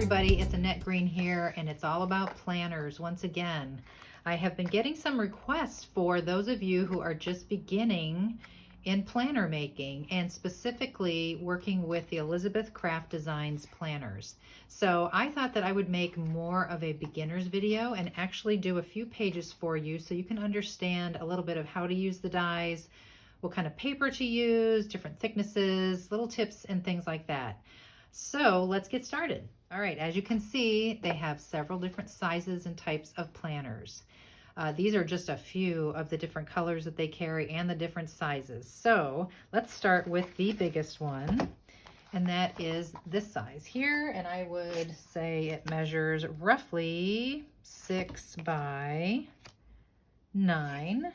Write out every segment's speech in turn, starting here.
everybody, it's Annette Green here, and it's all about planners once again. I have been getting some requests for those of you who are just beginning in planner making and specifically working with the Elizabeth Craft Designs planners. So I thought that I would make more of a beginner's video and actually do a few pages for you so you can understand a little bit of how to use the dies, what kind of paper to use, different thicknesses, little tips and things like that. So let's get started. All right, as you can see, they have several different sizes and types of planners. These are just a few of the different colors that they carry and the different sizes. So let's start with the biggest one, and that is this size here. And I would say it measures roughly 6 by 9.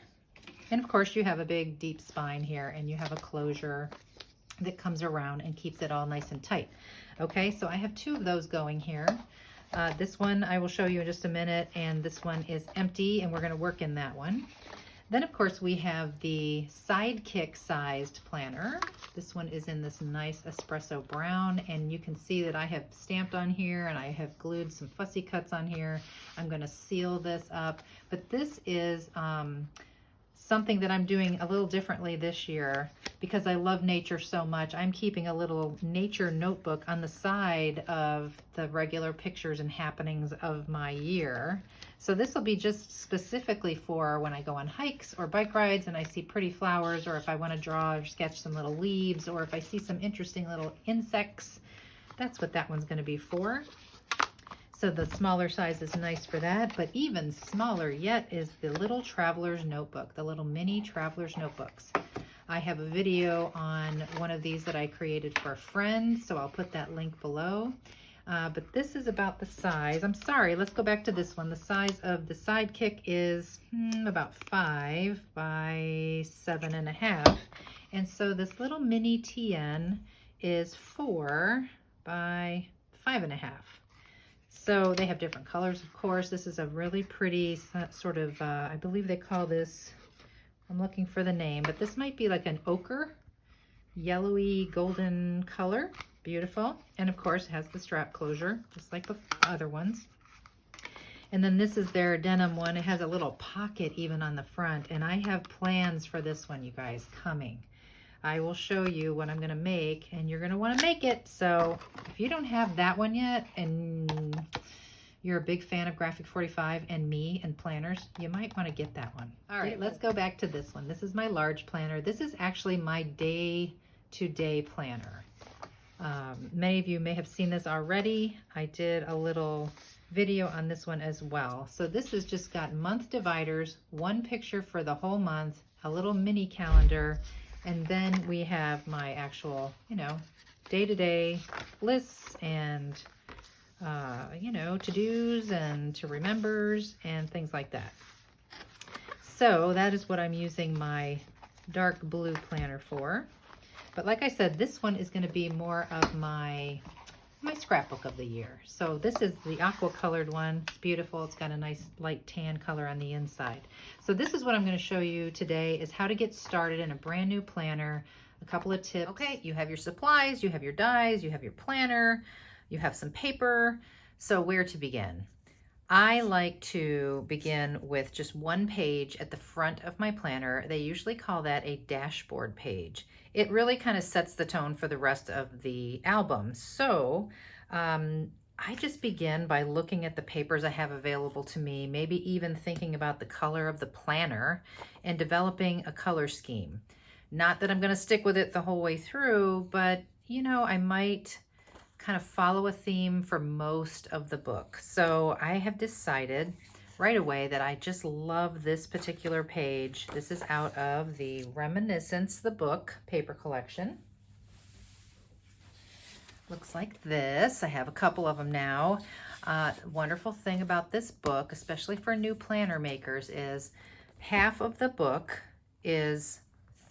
And of course you have a big deep spine here, and you have a closure that comes around and keeps it all nice and tight. Okay, so I have 2 of those going here. This one I will show you in just a minute, and this one is empty, and we're going to work in that one. Then of course we have the Sidekick sized planner. This one is in this nice espresso brown, and you can see that I have stamped on here and I have glued some fussy cuts on here. I'm going to seal this up, but this is something that I'm doing a little differently this year because I love nature so much. I'm keeping a little nature notebook on the side of the regular pictures and happenings of my year. So this will be just specifically for when I go on hikes or bike rides and I see pretty flowers, or if I want to draw or sketch some little leaves, or if I see some interesting little insects. That's what that one's going to be for. So the smaller size is nice for that, but even smaller yet is the little traveler's notebook, the little mini traveler's notebooks. I have a video on one of these that I created for a friend, so I'll put that link below. But this is about the size. I'm sorry, let's go back to this one. The size of the Sidekick is about 5 by 7.5. And so this little mini TN is 4 by 5.5. So they have different colors, of course. This is a really pretty sort of, I believe they call this, I'm looking for the name, but this might be like an ochre, yellowy golden color. Beautiful. And of course it has the strap closure, just like the other ones. And then this is their denim one. It has a little pocket even on the front, and I have plans for this one, you guys, coming. I will show you what I'm going to make, and you're going to want to make it. So if you don't have that one yet and you're a big fan of Graphic 45 and me and planners, you might want to get that one. All right, let's go back to this one. This is my large planner. This is actually my day-to-day planner. Many of you may have seen this already. I did a little video on this one as well. So this has just got month dividers, one picture for the whole month, a little mini calendar, and then we have my actual, day-to-day lists and, to-dos and to-remembers and things like that. So that is what I'm using my dark blue planner for. But like I said, this one is going to be more of my scrapbook of the year. So this is the aqua colored one. It's beautiful. It's got a nice light tan color on the inside. So this is what I'm going to show you today, is how to get started in a brand new planner. A couple of tips. Okay, you have your supplies, you have your dies, you have your planner, you have some paper. So where to begin? I like to begin with just one page at the front of my planner. They usually call that a dashboard page. It really kind of sets the tone for the rest of the album. So I just begin by looking at the papers I have available to me, maybe even thinking about the color of the planner and developing a color scheme. Not that I'm going to stick with it the whole way through, but I might kind of follow a theme for most of the book. So I have decided right away that I just love this particular page. This is out of the Reminiscence The Book paper collection. Looks like this. I have a couple of them now. Wonderful thing about this book, especially for new planner makers, is half of the book is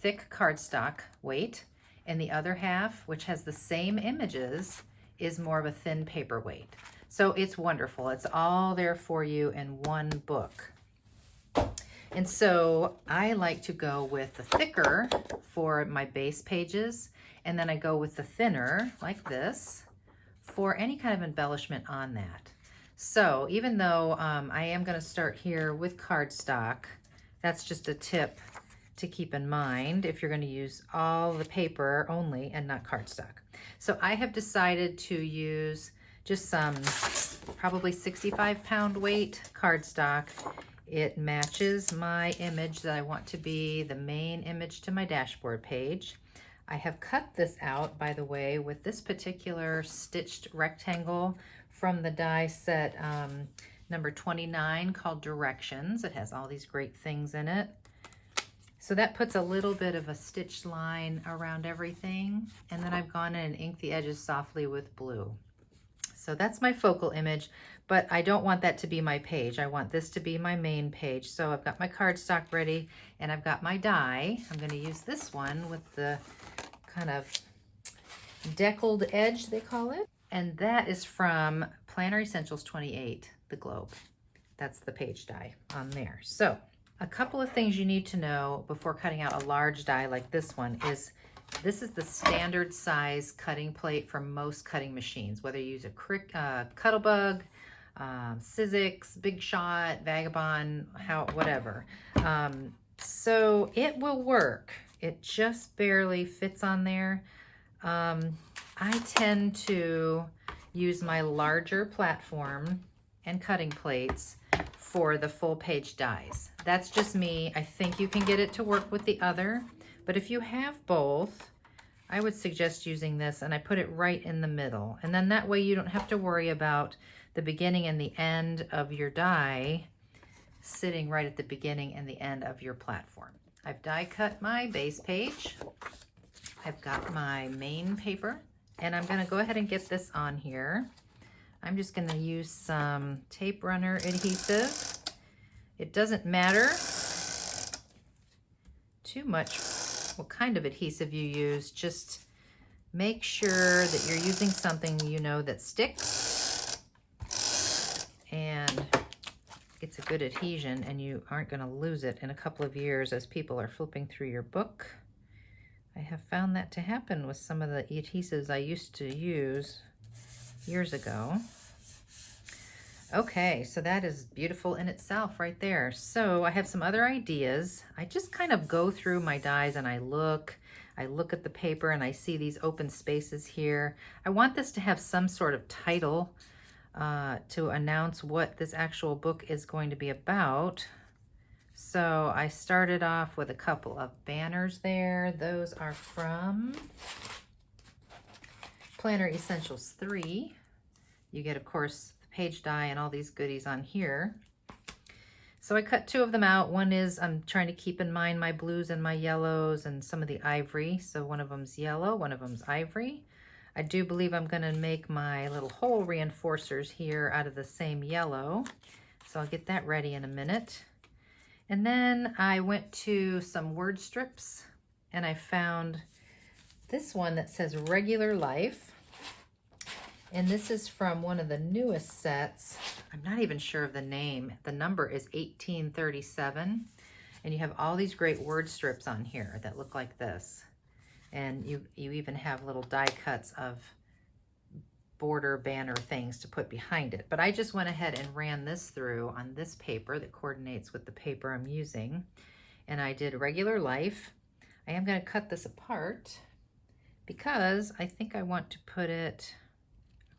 thick cardstock weight, and the other half, which has the same images, is more of a thin paper weight. So it's wonderful. It's all there for you in one book. And so I like to go with the thicker for my base pages, and then I go with the thinner, like this, for any kind of embellishment on that. So even though I am going to start here with cardstock, that's just a tip to keep in mind if you're going to use all the paper only and not cardstock. So I have decided to use just some probably 65-pound weight cardstock. It matches my image that I want to be the main image to my dashboard page. I have cut this out, by the way, with this particular stitched rectangle from the die set number 29 called Directions. It has all these great things in it. So that puts a little bit of a stitched line around everything. And then I've gone in and inked the edges softly with blue. So that's my focal image, but I don't want that to be my page. I want this to be my main page. So I've got my cardstock ready and I've got my die. I'm going to use this one with the kind of deckled edge, they call it. And that is from Planner Essentials 28, the globe. That's the page die on there. So a couple of things you need to know before cutting out a large die like this one is this is the standard size cutting plate for most cutting machines, whether you use a Cuttlebug, Sizzix, Big Shot, Vagabond, whatever. So it will work. It just barely fits on there. I tend to use my larger platform and cutting plates for the full page dies. That's just me. I think you can get it to work with the other, but if you have both, I would suggest using this, and I put it right in the middle. And then that way you don't have to worry about the beginning and the end of your die sitting right at the beginning and the end of your platform. I've die cut my base page. I've got my main paper, and I'm going to go ahead and get this on here. I'm just going to use some tape runner adhesive. It doesn't matter too much what kind of adhesive you use. Just make sure that you're using something you know that sticks and it's a good adhesion, and you aren't going to lose it in a couple of years as people are flipping through your book. I have found that to happen with some of the adhesives I used to use years ago. Okay, so that is beautiful in itself right there. So I have some other ideas. I just kind of go through my dies and I look at the paper and I see these open spaces here. I want this to have some sort of title to announce what this actual book is going to be about. So I started off with a couple of banners there. Those are from Planner Essentials 3. You get, of course, the page die and all these goodies on here. So I cut two of them out. One is, I'm trying to keep in mind my blues and my yellows and some of the ivory. So one of them's yellow, one of them's ivory. I do believe I'm going to make my little hole reinforcers here out of the same yellow. So I'll get that ready in a minute. And then I went to some word strips and I found this one that says Regular Life. And this is from one of the newest sets. I'm not even sure of the name. The number is 1837. And you have all these great word strips on here that look like this. And you even have little die cuts of border banner things to put behind it. But I just went ahead and ran this through on this paper that coordinates with the paper I'm using. And I did Regular Life. I am going to cut this apart because I think I want to put it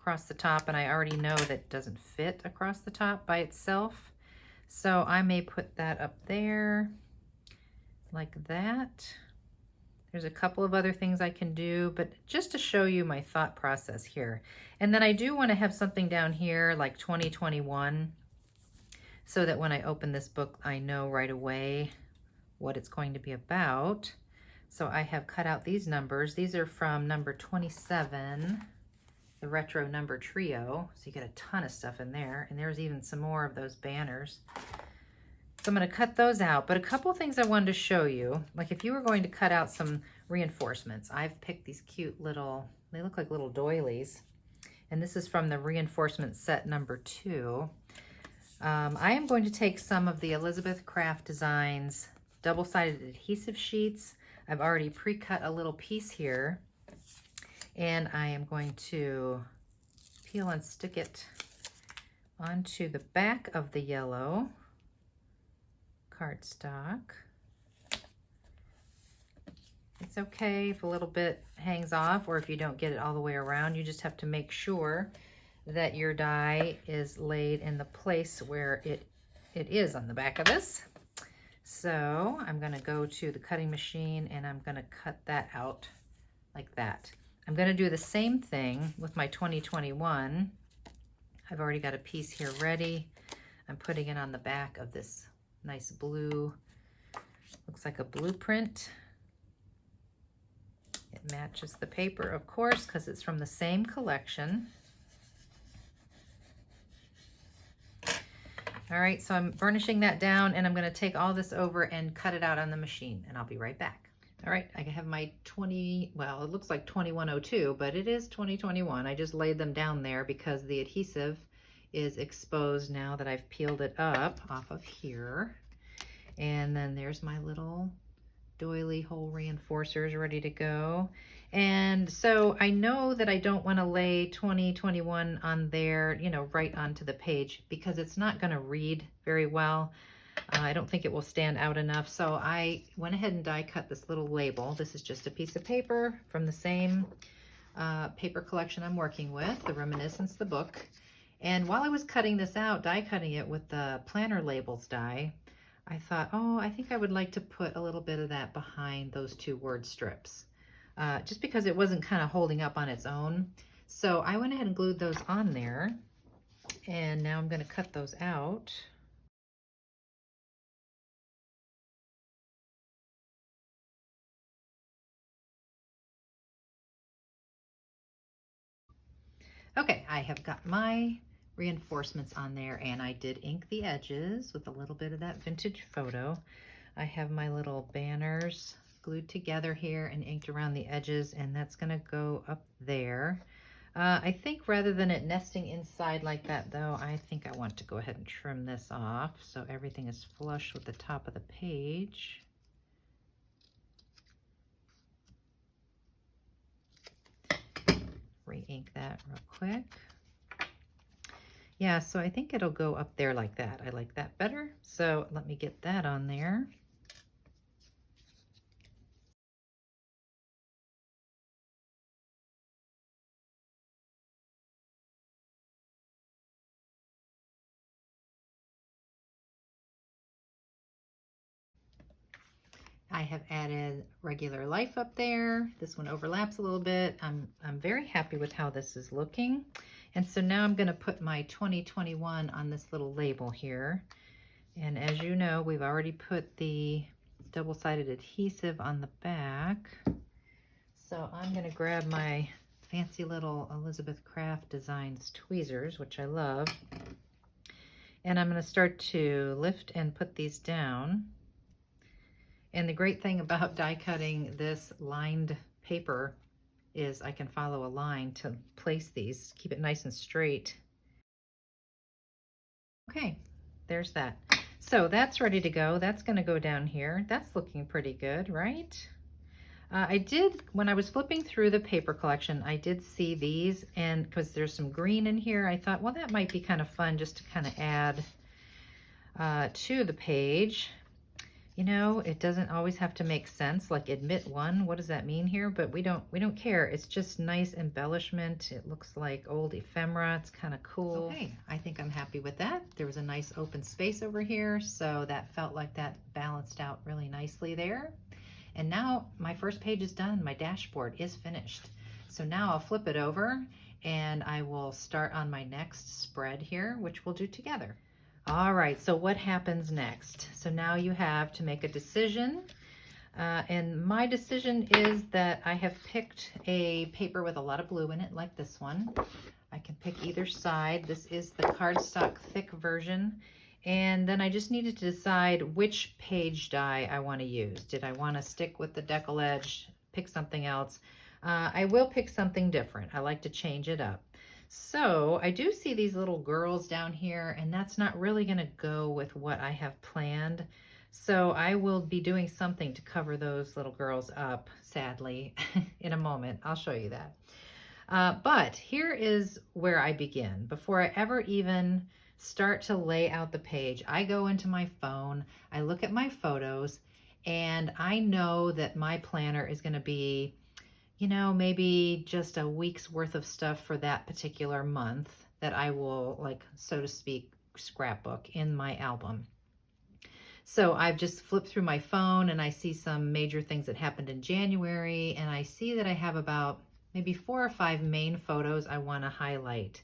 across the top, and I already know that it doesn't fit across the top by itself. So I may put that up there like that. There's a couple of other things I can do, but just to show you my thought process here. And then I do want to have something down here like 2021 so that when I open this book, I know right away what it's going to be about. So I have cut out these numbers. These are from number 27, the retro number trio. So you get a ton of stuff in there. And there's even some more of those banners. So I'm going to cut those out, but a couple of things I wanted to show you, like if you were going to cut out some reinforcements, I've picked these cute little, they look like little doilies, and this is from the reinforcement set number 2. I am going to take some of the Elizabeth Craft Designs double-sided adhesive sheets. I've already pre-cut a little piece here, and I am going to peel and stick it onto the back of the yellow cardstock. It's okay if a little bit hangs off or if you don't get it all the way around. You just have to make sure that your die is laid in the place where it is on the back of this. So I'm going to go to the cutting machine and I'm going to cut that out like that. I'm going to do the same thing with my 2021. I've already got a piece here ready. I'm putting it on the back of this nice blue, looks like a blueprint. It matches the paper, of course, because it's from the same collection. All right, so I'm burnishing that down and I'm going to take all this over and cut it out on the machine, and I'll be right back. All right, I have my well, it looks like 2102, but it is 2021. I just laid them down there because the adhesive is exposed now that I've peeled it up off of here. And then there's my little doily hole reinforcers ready to go. And so I know that I don't want to lay 2021 on there, you know, right onto the page because it's not going to read very well. I don't think it will stand out enough. So I went ahead and die cut this little label. This is just a piece of paper from the same paper collection I'm working with, the Reminiscence The Book. And while I was cutting this out, die cutting it with the planner labels die, I thought, oh, I think I would like to put a little bit of that behind those two word strips, just because it wasn't kind of holding up on its own. So I went ahead and glued those on there, and now I'm going to cut those out. Okay, I have got my reinforcements on there, and I did ink the edges with a little bit of that vintage photo. I have my little banners glued together here and inked around the edges, and that's going to go up there. I think rather than it nesting inside like that, though, I think I want to go ahead and trim this off so everything is flush with the top of the page. Re-ink that real quick. Yeah, so I think it'll go up there like that. I like that better. So let me get that on there. I have added regular life up there. This one overlaps a little bit. I'm very happy with how this is looking. And so now I'm going to put my 2021 on this little label here. And as you know, we've already put the double-sided adhesive on the back. So I'm going to grab my fancy little Elizabeth Craft Designs tweezers, which I love. And I'm going to start to lift and put these down. And the great thing about die cutting this lined paper is I can follow a line to place these, keep it nice and straight. Okay, there's that. So that's ready to go. That's going to go down here. That's looking pretty good, right? I did, when I was flipping through the paper collection, I did see these, and because there's some green in here, I thought, well, that might be kind of fun just to kind of add to the page. You know, it doesn't always have to make sense, like admit one. What does that mean here? But we don't care. It's just nice embellishment. It looks like old ephemera. It's kind of cool. Okay, I think I'm happy with that. There was a nice open space over here, so that felt like that balanced out really nicely there. And now my first page is done. My dashboard is finished. So now I'll flip it over and I will start on my next spread here, which we'll do together. All right, so what happens next? So now you have to make a decision. And my decision is that I have picked a paper with a lot of blue in it, like this one. I can pick either side. This is the cardstock thick version. And then I just needed to decide which page die I want to use. Did I want to stick with the decal edge, pick something else? I will pick something different. I like to change it up. So I do see these little girls down here, and that's not really going to go with what I have planned. So I will be doing something to cover those little girls up, sadly, in a moment. I'll show you that. But here is where I begin. Before I ever even start to lay out the page, I go into my phone, I look at my photos, and I know that my planner is going to be, you know, maybe just a week's worth of stuff for that particular month that I will, like, so to speak, scrapbook in my album. So I've just flipped through my phone and I see some major things that happened in January, and I see that I have about maybe 4 or 5 main photos I want to highlight.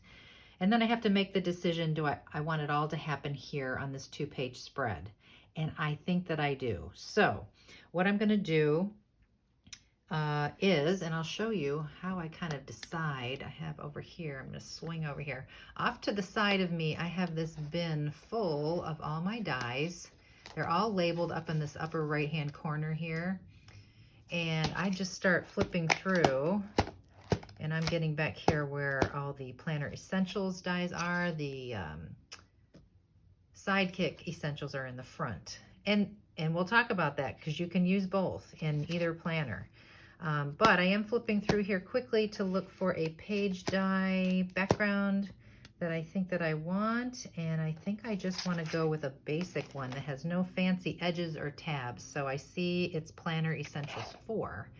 And then I have to make the decision, do I want it all to happen here on this 2-page spread? And I think that I do. So what I'm going to do and I'll show you how I kind of decide. I have over here, I'm going to swing over here. Off to the side of me, I have this bin full of all my dies. They're all labeled up in this upper right-hand corner here. And I just start flipping through, and I'm getting back here where all the Planner Essentials dies are. The Sidekick Essentials are in the front. And we'll talk about that because you can use both in either planner. But I am flipping through here quickly to look for a page die background that I think that I want, and I think I just want to go with a basic one that has no fancy edges or tabs. So I see it's Planner Essentials 4.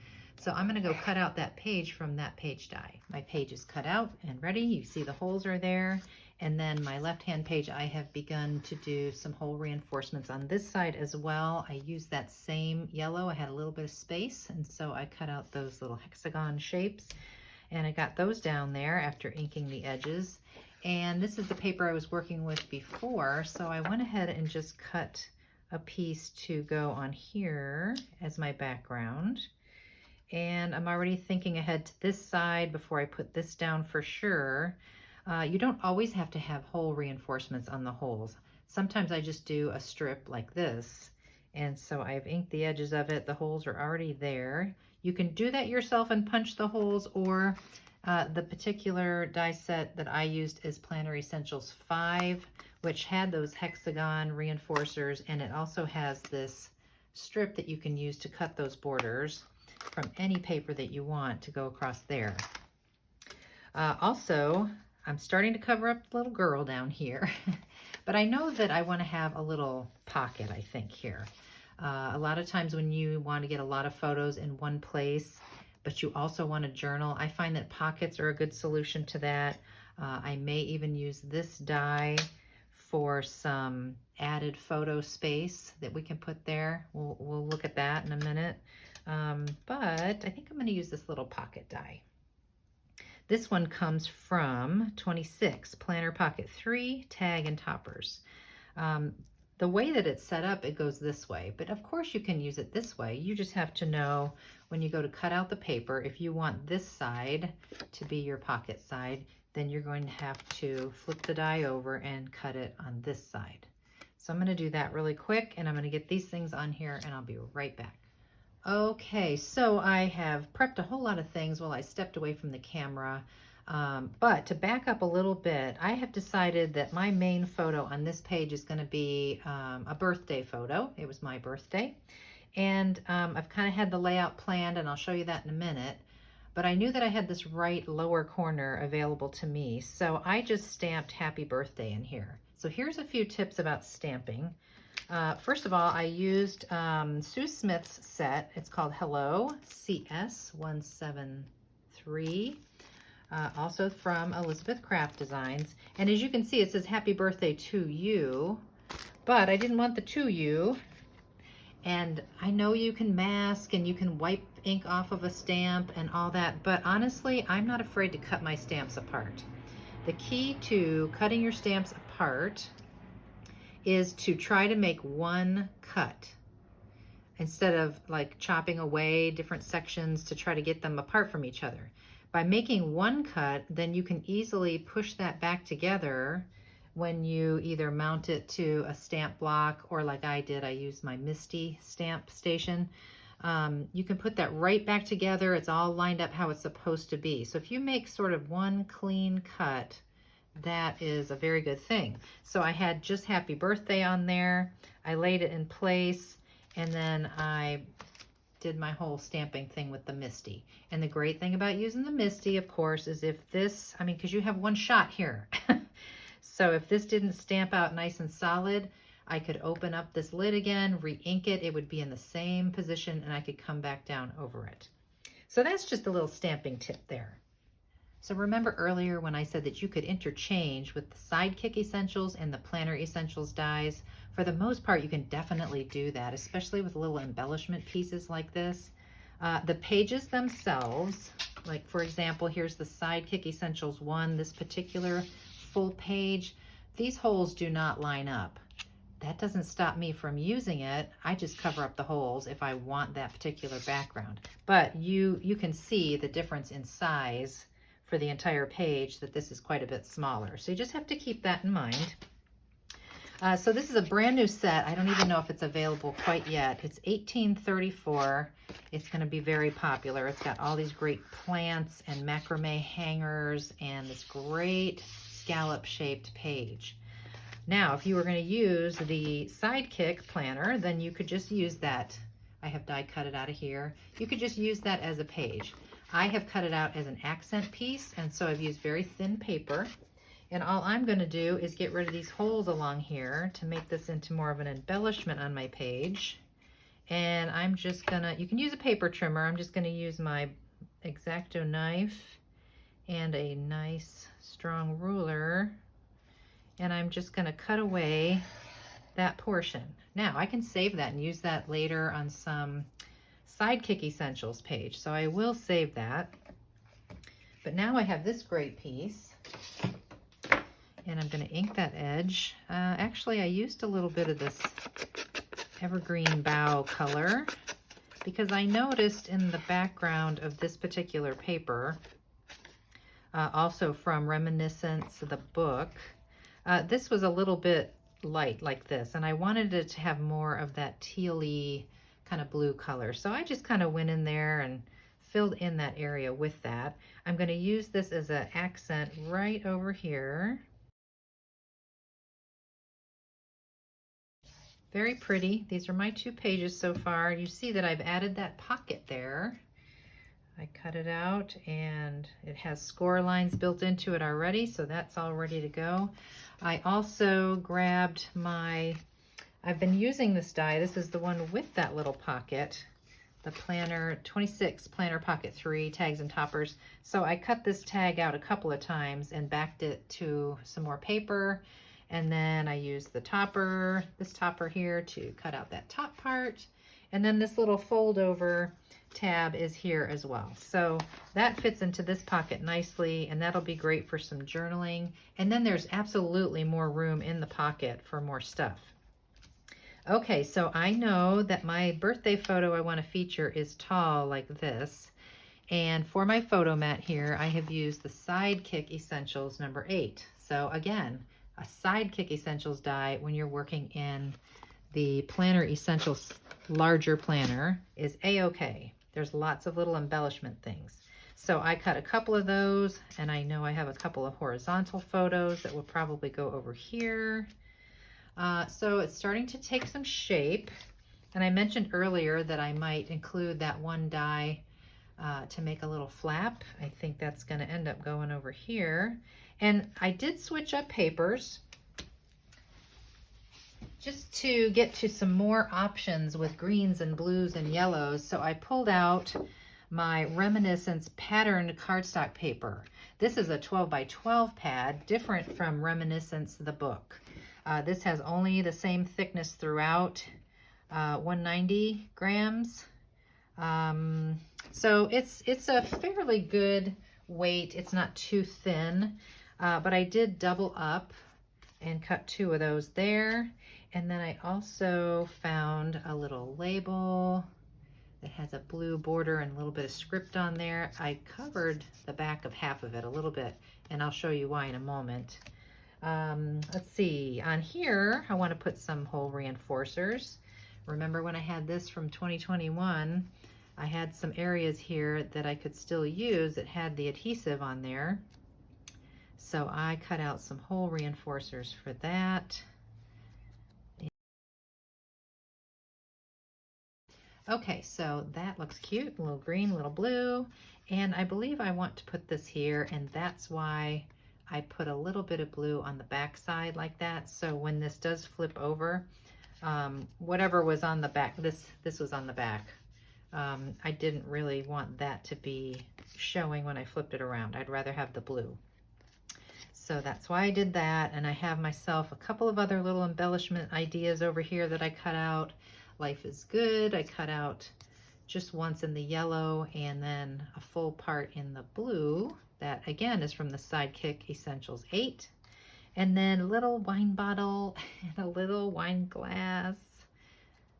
So I'm going to go cut out that page from that page die. My page is cut out and ready. You see the holes are there. And then my left-hand page, I have begun to do some hole reinforcements on this side as well. I used that same yellow. I had a little bit of space, and so I cut out those little hexagon shapes, and I got those down there after inking the edges. And this is the paper I was working with before, so I went ahead and just cut a piece to go on here as my background. And I'm already thinking ahead to this side before I put this down for sure. You don't always have to have hole reinforcements on the holes. Sometimes I just do a strip like this, and so I've inked the edges of it. The holes are already there. You can do that yourself and punch the holes, or the particular die set that I used is Planner Essentials 5, which had those hexagon reinforcers, and it also has this strip that you can use to cut those borders from any paper that you want to go across there. Also, I'm starting to cover up the little girl down here, but I know that I want to have a little pocket, I think, here. A lot of times when you want to get a lot of photos in one place, but you also want to journal, I find that pockets are a good solution to that. I may even use this die for some added photo space that we can put there. We'll look at that in a minute. But I think I'm going to use this little pocket die. This one comes from 26, Planner Pocket 3, Tag and Toppers. The way that it's set up, it goes this way, but of course you can use it this way. You just have to know when you go to cut out the paper, if you want this side to be your pocket side, then you're going to have to flip the die over and cut it on this side. So I'm going to do that really quick, and I'm going to get these things on here, and I'll be right back. Okay, so I have prepped a whole lot of things while I stepped away from the camera, but to back up a little bit, I have decided that my main photo on this page is going to be a birthday photo. It was my birthday, and I've kind of had the layout planned, and I'll show you that in a minute, but I knew that I had this right lower corner available to me, so I just stamped Happy Birthday in here. So here's a few tips about stamping. First of all, I used Sue Smith's set. It's called Hello CS173, also from Elizabeth Craft Designs. And as you can see, it says Happy Birthday to you, but I didn't want the to you. And I know you can mask and you can wipe ink off of a stamp and all that, but honestly, I'm not afraid to cut my stamps apart. The key to cutting your stamps apart is to try to make one cut instead of like chopping away different sections to try to get them apart from each other. By making one cut, then you can easily push that back together when you either mount it to a stamp block, or like I did, I used my Misty stamp station. You can put that right back together. It's all lined up how it's supposed to be. So if you make sort of one clean cut, that is a very good thing. So I had just Happy Birthday on there. I laid it in place, and then I did my whole stamping thing with the Misty. And the great thing about using the Misty, of course, is if this, I mean, because you have one shot here. So if this didn't stamp out nice and solid, I could open up this lid again, re-ink it. It would be in the same position and I could come back down over it. So that's just a little stamping tip there. So remember earlier when I said that you could interchange with the Sidekick Essentials and the Planner Essentials dies? For the most part, you can definitely do that, especially with little embellishment pieces like this. The pages themselves, like for example, here's the Sidekick Essentials 1, this particular full page. These holes do not line up. That doesn't stop me from using it. I just cover up the holes if I want that particular background. But you can see the difference in size for the entire page, that this is quite a bit smaller. So you just have to keep that in mind. So this is a brand new set. I don't even know if it's available quite yet. It's $18.34. It's going to be very popular. It's got all these great plants and macrame hangers and this great scallop shaped page. Now, if you were going to use the Sidekick planner, then you could just use that. I have die cut it out of here. You could just use that as a page. I have cut it out as an accent piece, and so I've used very thin paper. And all I'm going to do is get rid of these holes along here to make this into more of an embellishment on my page. And I'm just going to, you can use a paper trimmer. I'm just going to use my X-Acto knife and a nice strong ruler. And I'm just going to cut away that portion. Now, I can save that and use that later on some Sidekick Essentials page, so I will save that. But now I have this great piece, and I'm going to ink that edge. Actually, I used a little bit of this evergreen bough color because I noticed in the background of this particular paper, also from Reminiscence The Book, this was a little bit light like this, and I wanted it to have more of that tealy kind of blue color. So I just kind of went in there and filled in that area with that. I'm going to use this as an accent right over here. Very pretty. These are my 2 pages so far. You see that I've added that pocket there. I cut it out and it has score lines built into it already, so that's all ready to go. I also grabbed my, I've been using this die. This is the one with that little pocket, the Planner 26 Planner Pocket 3 tags and toppers. So I cut this tag out a couple of times and backed it to some more paper. And then I used the topper, this topper here, to cut out that top part. And then this little fold over tab is here as well. So that fits into this pocket nicely, and that'll be great for some journaling. And then there's absolutely more room in the pocket for more stuff. Okay, so I know that my birthday photo I want to feature is tall like this. And for my photo mat here, I have used the Sidekick Essentials number 8. So again, a Sidekick Essentials die when you're working in the Planner Essentials larger planner is a-okay. There's lots of little embellishment things. So I cut a couple of those, and I know I have a couple of horizontal photos that will probably go over here. So it's starting to take some shape. And I mentioned earlier that I might include that one die to make a little flap. I think that's going to end up going over here. And I did switch up papers just to get to some more options with greens and blues and yellows. So I pulled out my Reminiscence patterned cardstock paper. This is a 12 by 12 pad, different from Reminiscence The Book. This has only the same thickness throughout, 190 grams. So it's a fairly good weight. It's not too thin, but I did double up and cut 2 of those there. And then I also found a little label that has a blue border and a little bit of script on there. I covered the back of half of it a little bit, and I'll show you why in a moment. Let's see, on here, I want to put some hole reinforcers. Remember when I had this from 2021, I had some areas here that I could still use that had the adhesive on there. So I cut out some hole reinforcers for that. Okay, so that looks cute, a little green, a little blue, and I believe I want to put this here, and that's why I put a little bit of blue on the back side like that. So when this does flip over, whatever was on the back, this was on the back. I didn't really want that to be showing when I flipped it around. I'd rather have the blue. So that's why I did that, and I have myself a couple of other little embellishment ideas over here that I cut out. Life is Good, I cut out just once in the yellow and then a full part in the blue. That again is from the Sidekick Essentials 8. And then a little wine bottle and a little wine glass.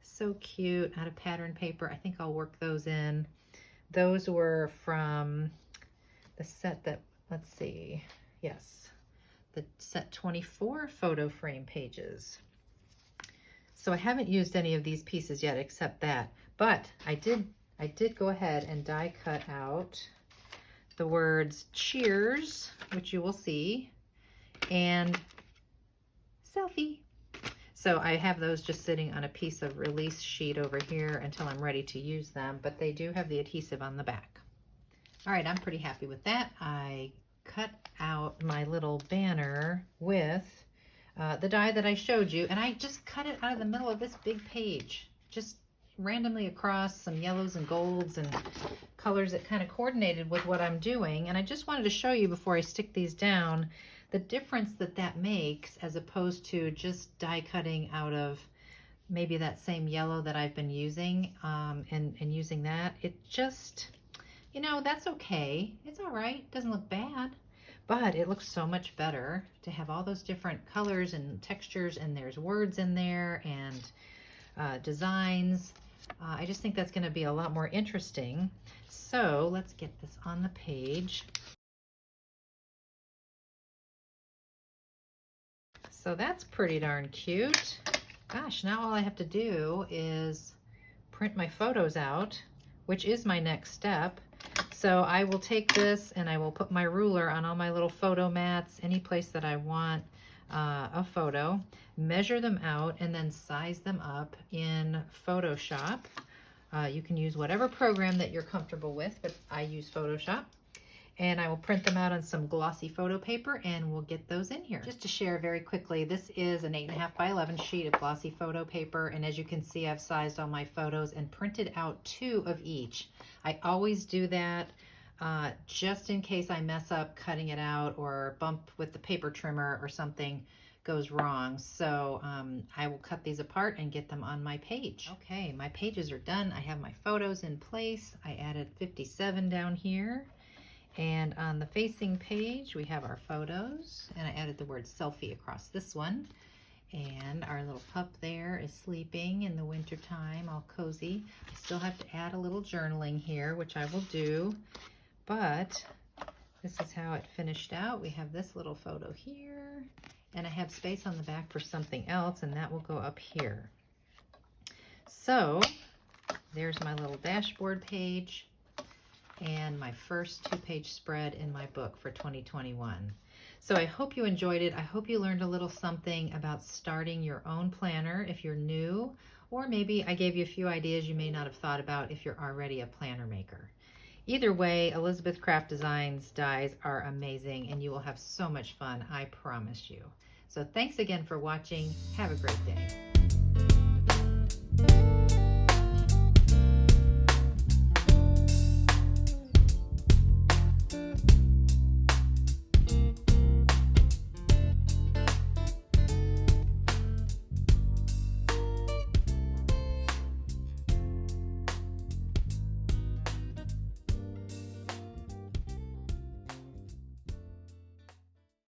So cute, out of pattern paper. I think I'll work those in. Those were from the set that, let's see, yes, the set 24 photo frame pages. So I haven't used any of these pieces yet except that, but I did go ahead and die cut out the words cheers, which you will see, and selfie. So I have those just sitting on a piece of release sheet over here until I'm ready to use them, but they do have the adhesive on the back. All right, I'm pretty happy with that. I cut out my little banner with the die that I showed you, and I just cut it out of the middle of this big page, just randomly across some yellows and golds and colors that kind of coordinated with what I'm doing. And I just wanted to show you before I stick these down the difference that makes as opposed to just die cutting out of maybe that same yellow that I've been using and using that. It just, you know, that's okay. It's all right. It doesn't look bad, but it looks so much better to have all those different colors and textures, and there's words in there and designs. I just think that's going to be a lot more interesting. So let's get this on the page. So that's pretty darn cute. Gosh, now all I have to do is print my photos out, which is my next step. So I will take this and I will put my ruler on all my little photo mats, any place that I want a photo, measure them out, and then size them up in Photoshop. You can use whatever program that you're comfortable with, but I use Photoshop. And I will print them out on some glossy photo paper, and we'll get those in here. Just to share very quickly, this is an 8.5 by 11 sheet of glossy photo paper, and as you can see, I've sized all my photos and printed out 2 of each. I always do that just in case I mess up cutting it out or bump with the paper trimmer or something goes wrong. So I will cut these apart and get them on my page. Okay, my pages are done. I have my photos in place. I added 57 down here. And on the facing page, we have our photos, and I added the word selfie across this one. And our little pup there is sleeping in the winter time, all cozy. I still have to add a little journaling here, which I will do, but this is how it finished out. We have this little photo here, and I have space on the back for something else, and that will go up here. So there's my little dashboard page and my first 2-page spread in my book for 2021. So I hope you enjoyed it. I hope you learned a little something about starting your own planner if you're new, or maybe I gave you a few ideas you may not have thought about if you're already a planner maker. Either way, Elizabeth Craft Designs dies are amazing, and you will have so much fun, I promise you. So thanks again for watching. Have a great day.